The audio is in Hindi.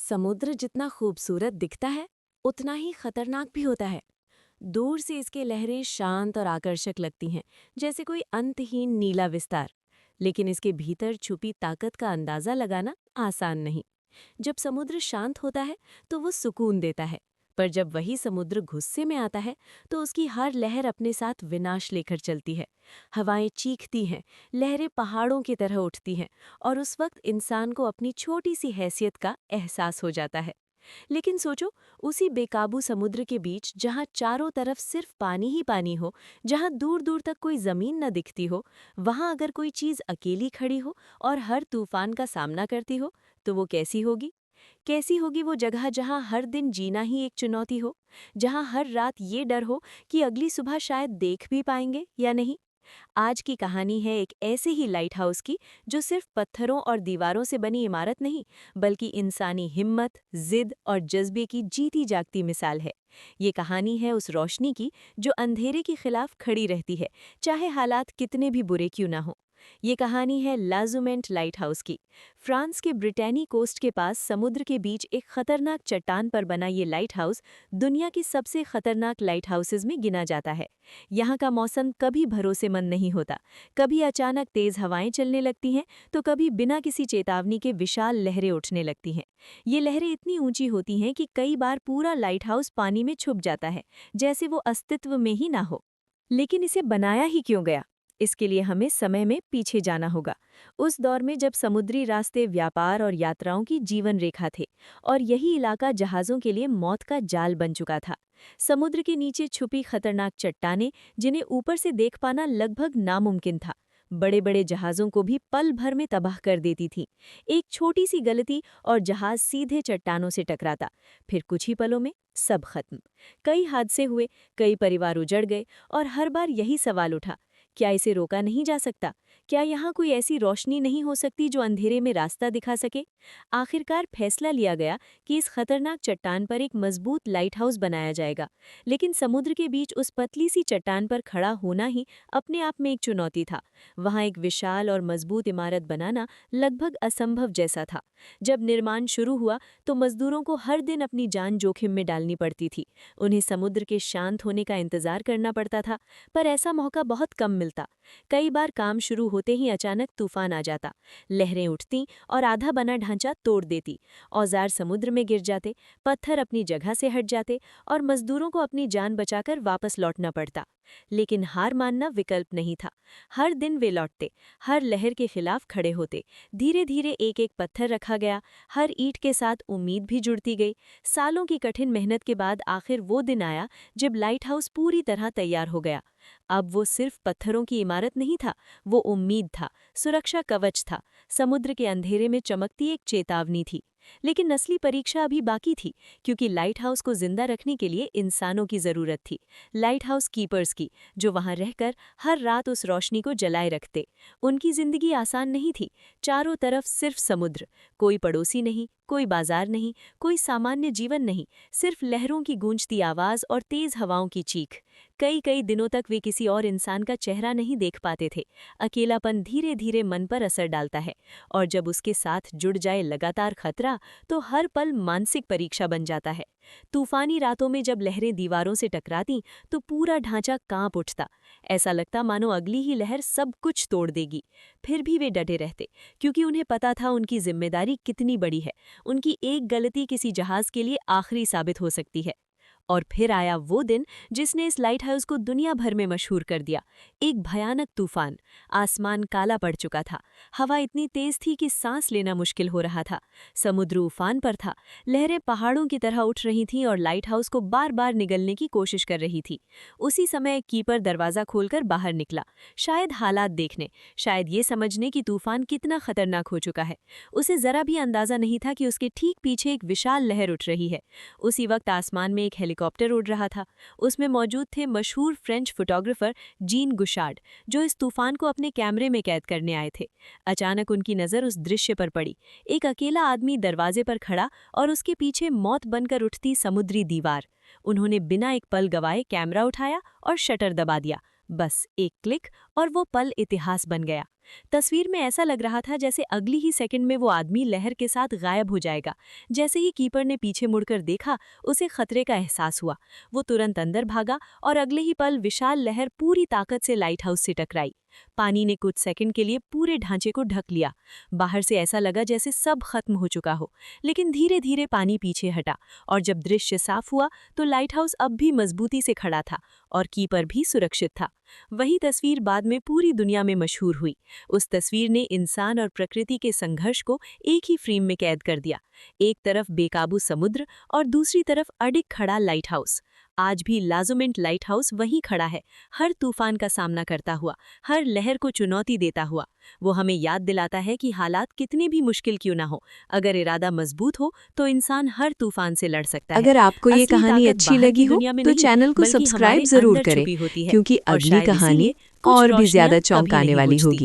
समुद्र जितना खूबसूरत दिखता है उतना ही खतरनाक भी होता है। दूर से इसके लहरें शांत और आकर्षक लगती हैं, जैसे कोई अंतहीन नीला विस्तार। लेकिन इसके भीतर छुपी ताकत का अंदाजा लगाना आसान नहीं। जब समुद्र शांत होता है तो वो सुकून देता है, पर जब वही समुद्र गुस्से में आता है तो उसकी हर लहर अपने साथ विनाश लेकर चलती है। हवाएं चीखती हैं, लहरें पहाड़ों की तरह उठती हैं, और उस वक्त इंसान को अपनी छोटी सी हैसियत का एहसास हो जाता है। लेकिन सोचो, उसी बेकाबू समुद्र के बीच जहां चारों तरफ सिर्फ पानी ही पानी हो, जहां दूर दूर तक कोई जमीन न दिखती हो, वहां अगर कोई चीज अकेली खड़ी हो और हर तूफान का सामना करती हो, तो वो कैसी होगी? कैसी होगी वो जगह जहां हर दिन जीना ही एक चुनौती हो, जहां हर रात ये डर हो कि अगली सुबह शायद देख भी पाएंगे या नहीं? आज की कहानी है एक ऐसे ही लाइट हाउस की, जो सिर्फ पत्थरों और दीवारों से बनी इमारत नहीं, बल्कि इंसानी हिम्मत, जिद और जज्बे की जीती जागती मिसाल है। ये कहानी है उस रोशनी की जो अंधेरे के खिलाफ खड़ी रहती है, चाहे हालात कितने भी बुरे क्यों ना हो। ये कहानी है लाजुमेंट लाइट हाउस की। फ्रांस के ब्रिटेनी कोस्ट के पास समुद्र के बीच एक खतरनाक चट्टान पर बना ये लाइट हाउस दुनिया की सबसे खतरनाक लाइट हाउसेज में गिना जाता है। यहाँ का मौसम कभी भरोसेमंद नहीं होता। कभी अचानक तेज हवाएं चलने लगती हैं, तो कभी बिना किसी चेतावनी के विशाल लहरें उठने लगती हैं। ये लहरें इतनी ऊंची होती हैं कि कई बार पूरा लाइट हाउस पानी में छुप जाता है, जैसे वो अस्तित्व में ही ना हो। लेकिन इसे बनाया ही क्यों गया? इसके लिए हमें समय में पीछे जाना होगा। उस दौर में जब समुद्री रास्ते व्यापार और यात्राओं की जीवन रेखा थे, और यही इलाका जहाज़ों के लिए मौत का जाल बन चुका था। समुद्र के नीचे छुपी खतरनाक चट्टानें, जिन्हें ऊपर से देख पाना लगभग नामुमकिन था, बड़े बड़े जहाज़ों को भी पल भर में तबाह कर देती थीं। एक छोटी सी गलती और जहाज़ सीधे चट्टानों से टकराता, फिर कुछ ही पलों में सब खत्म। कई हादसे हुए, कई परिवार उजड़ गए, और हर बार यही सवाल उठा, क्या इसे रोका नहीं जा सकता? क्या यहाँ कोई ऐसी रोशनी नहीं हो सकती जो अंधेरे में रास्ता दिखा सके? आखिरकार फैसला लिया गया कि इस खतरनाक चट्टान पर एक मजबूत लाइट हाउस बनाया जाएगा। लेकिन समुद्र के बीच उस पतली सी चट्टान पर खड़ा होना ही अपने आप में एक चुनौती था। वहाँ एक विशाल और मजबूत इमारत बनाना लगभग असंभव जैसा था। जब निर्माण शुरू हुआ तो मजदूरों को हर दिन अपनी जान जोखिम में डालनी पड़ती थी। उन्हें समुद्र के शांत होने का इंतजार करना पड़ता था, पर ऐसा मौका बहुत कम मिलता। कई बार काम शुरू होते ही अचानक तूफान आ जाता, लहरें उठती और आधा बना ढांचा तोड़ देती। औजार समुद्र में गिर जाते, पत्थर अपनी जगह से हट जाते, और मजदूरों को अपनी जान बचाकर वापस लौटना पड़ता। लेकिन हार मानना विकल्प नहीं था। हर दिन वे लौटते, हर लहर के खिलाफ खड़े होते। धीरे धीरे एक एक पत्थर रखा गया, हर ईंट के साथ उम्मीद भी जुड़ती गई। सालों की कठिन मेहनत के बाद आखिर वो दिन आया जब लाइट हाउस पूरी तरह तैयार हो गया। अब वो सिर्फ पत्थरों की इमारत नहीं था, वो उम्मीद था, सुरक्षा कवच था, समुद्र के अंधेरे में चमकती एक चेतावनी थी। लेकिन असली परीक्षा अभी बाकी थी, क्योंकि लाइट हाउस को जिंदा रखने के लिए इंसानों की जरूरत थी। लाइट हाउस कीपर्स की, जो वहां रहकर हर रात उस रोशनी को जलाए रखते। उनकी जिंदगी आसान नहीं थी। चारों तरफ सिर्फ समुद्र, कोई पड़ोसी नहीं, कोई बाजार नहीं, कोई सामान्य जीवन नहीं, सिर्फ लहरों की गूंजती आवाज और तेज हवाओं की चीख। कई कई दिनों तक वे किसी और इंसान का चेहरा नहीं देख पाते थे। अकेलापन धीरे धीरे मन पर असर डालता है, और जब उसके साथ जुड़ जाए लगातार खतरा, तो हर पल मानसिक परीक्षा बन जाता है। तूफानी रातों में जब लहरें दीवारों से टकराती, तो पूरा ढांचा कांप उठता। ऐसा लगता मानो अगली ही लहर सब कुछ तोड़ देगी। फिर भी वे डटे रहते, क्योंकि उन्हें पता था उनकी जिम्मेदारी कितनी बड़ी है। उनकी एक गलती किसी जहाज के लिए आखिरी साबित हो सकती है। और फिर आया वो दिन जिसने इस लाइट हाउस को दुनिया भर में मशहूर कर दिया। एक भयानक तूफान। आसमान काला पड़ चुका था, हवा इतनी तेज थी कि सांस लेना मुश्किल हो रहा था। समुद्र उफान पर था, लहरें पहाड़ों की तरह उठ रही थीं और लाइट हाउस को बार बार निगलने की कोशिश कर रही थी। उसी समय एक कीपर दरवाज़ा खोलकर बाहर निकला, शायद हालात देखने, शायद ये समझने कि तूफान कितना खतरनाक हो चुका है। उसे जरा भी अंदाजा नहीं था कि उसके ठीक पीछे एक विशाल लहर उठ रही है। उसी वक्त आसमान में एक हेलीकॉप्टर उड़ रहा था। उसमें मौजूद थे मशहूर फ्रेंच फोटोग्राफर जीन गुशार्ड, जो इस तूफान को अपने कैमरे में कैद करने आए थे। अचानक उनकी नज़र उस दृश्य पर पड़ी, एक अकेला आदमी दरवाजे पर खड़ा और उसके पीछे मौत बनकर उठती समुद्री दीवार। उन्होंने बिना एक पल गवाए कैमरा उठाया और शटर दबा दिया। बस एक क्लिक और वो पल इतिहास बन गया। तस्वीर में ऐसा लग रहा था जैसे अगली ही सेकंड में वो आदमी लहर के साथ गायब हो जाएगा। जैसे ही कीपर ने पीछे मुड़कर देखा, उसे खतरे का एहसास हुआ। वो तुरंत अंदर भागा और अगले ही पल विशाल लहर पूरी ताकत से लाइट हाउस से टकराई। पानी ने कुछ सेकंड के लिए पूरे ढांचे को ढक लिया। बाहर से ऐसा लगा जैसे सब खत्म हो चुका हो, लेकिन धीरे धीरे पानी पीछे हटा और जब दृश्य साफ हुआ तो लाइट हाउस अब भी मजबूती से खड़ा था और कीपर भी सुरक्षित था। वही तस्वीर बाद में पूरी दुनिया में मशहूर हुई। उस तस्वीर ने इंसान और प्रकृति के संघर्ष को एक ही फ्रेम में कैद कर दिया। एक तरफ बेकाबू समुद्र और दूसरी तरफ अडिग खड़ा लाइट हाउस। आज भी लाजुमेंट लाइट हाउस वहीं खड़ा है, हर तूफान का सामना करता हुआ, हर लहर को चुनौती देता हुआ। वो हमें याद दिलाता है कि हालात कितने भी मुश्किल क्यों ना हो, अगर इरादा मजबूत हो तो इंसान हर तूफान से लड़ सकता है। अगर आपको ये असली कहानी ताकत अच्छी बाहर लगी की हो दुनिया में तो नहीं, चैनल को बल्कि सब्सक्राइब हमारे जरूर अंदर करें, छुपी होती है। क्योंकि और अगली शायद कहानी इसीलिए कुछ और भी रोशनियां ज्यादा कभी चौंकाने नहीं वाली बुझती। होगी।